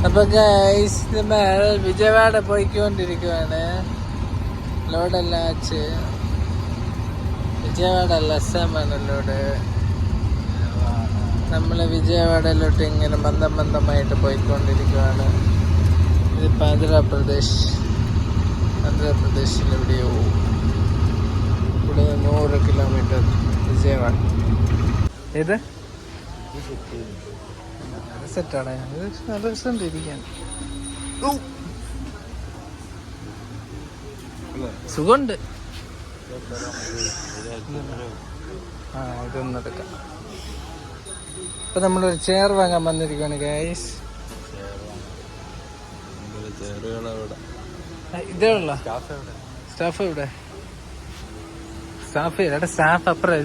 അപ്പൊ ഗൈസ് നമ്മൾ വിജയവാഡ പോയിക്കൊണ്ടിരിക്കുവാണ്. ലോഡെല്ലാം വെച്ച് വിജയവാഡ ലസമാണ് ലോഡ്. നമ്മള് വിജയവാഡയിലോട്ട് ഇങ്ങനെ മന്ദമായിട്ട് പോയിക്കൊണ്ടിരിക്കുവാണ്. ഇതിപ്പോ ആന്ധ്രാപ്രദേശിലെവിടെയോ ഇവിടെ 100 കിലോമീറ്റർ വിജയവാഡ. ഇത് സെറ്റാണ്, നല്ല രസമുണ്ട് ഇരിക്കാൻ. സുഖമുണ്ട്. ഇതൊന്നും എടുക്കാം. ഇപ്പൊ നമ്മളൊരു ചെയർ വാങ്ങാൻ വന്നിരിക്കുകയാണ് ഗൈസ്. ഇതേ ഉള്ള സ്റ്റാഫ് എവിടെ? സ്റ്റാഫ് അപ്പുറം.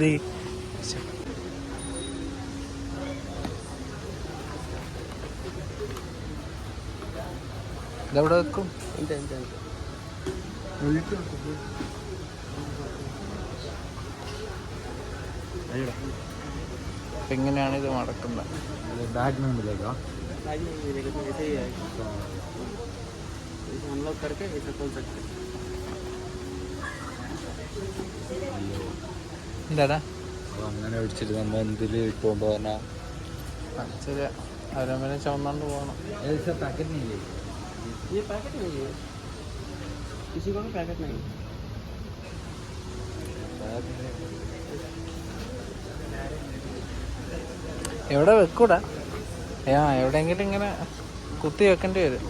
ഇതെവിടെ വെക്കും? എങ്ങനെയാണ് ഇത് മടക്കുന്നത്? എന്താടാ അങ്ങനെ പിടിച്ചിട്ട് നമ്മ എന്തില് പോകുമ്പോ ശരി അവരമ്മനെ ചുമന്നോണ്ട് പോകണം. എവിടെ വെക്കൂടാ? എവിടെയെങ്കിലും ഇങ്ങനെ കുത്തി വെക്കേണ്ടി വരും.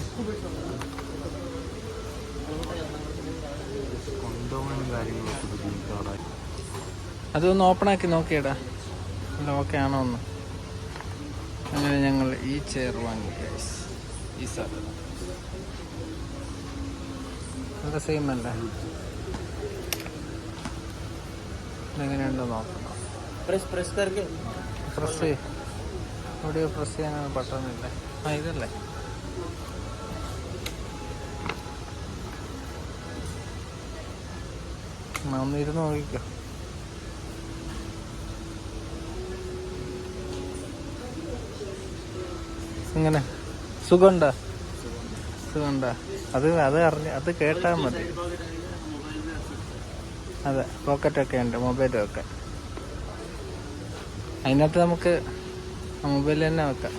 അതൊന്ന് ഓപ്പണാക്കി നോക്കിയടാ, ഓക്കെ ആണോ ഒന്ന്. അങ്ങനെ ഞങ്ങൾ ഈ ചെയർ വാങ്ങി. ഈ സാധനം നല്ല സെയിം അല്ല, ഇതെങ്ങനെയുണ്ടോ നോക്കണം. പ്രസ് എവിടെയോ പ്രസ് ചെയ്യാനാണ് പറ്റുന്നില്ല. ഇതല്ലേ ഒന്ന് ഇരുന്ന് നോക്കിക്കോ. ഇങ്ങനെ സുഖമുണ്ടോ? അത് അത് കേട്ടാൽ മതി. അതെ, പോക്കറ്റൊക്കെ ഉണ്ട് മൊബൈൽ വെക്കാൻ. അതിനകത്ത് നമുക്ക് മൊബൈൽ തന്നെ വെക്കാം.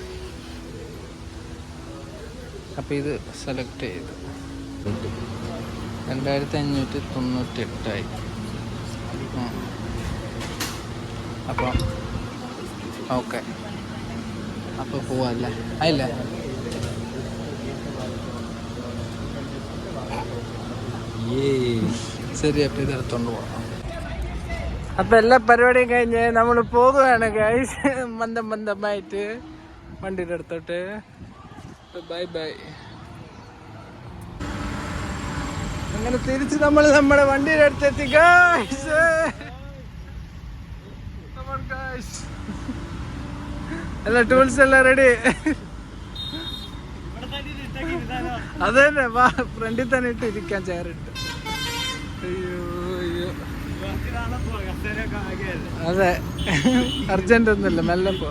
അപ്പം ഇത് സെലക്ട് ചെയ്തു 2598 അപ്പം ഓക്കെ. അപ്പോൾ പോവല്ലേ? ആയില്ലേ? ശരി, അപ്പം ഇതെടുത്തോണ്ട് പോകാം. അപ്പം എല്ലാ പരിപാടിയും കഴിഞ്ഞ് നമ്മൾ പോകുകയാണ് ഗൈസ്. മന്ദമായിട്ട് വണ്ടിയുടെ അടുത്തോട്ട്. ബൈ. അങ്ങനെ തിരിച്ച് നമ്മൾ നമ്മുടെ വണ്ടിയുടെ അടുത്തെത്തി ഗൈസ്. എല്ലാ ടൂൾസ് എല്ലാം റെഡി. അത് തന്നെ, വാ ഫ്രണ്ടിൽ തന്നെ ഇട്ട് ഇരിക്കാൻ ചെയറിട്ട്. അയ്യോ അതെ, അർജന്റ് ഒന്നുമില്ല, മെല്ലെ പോ.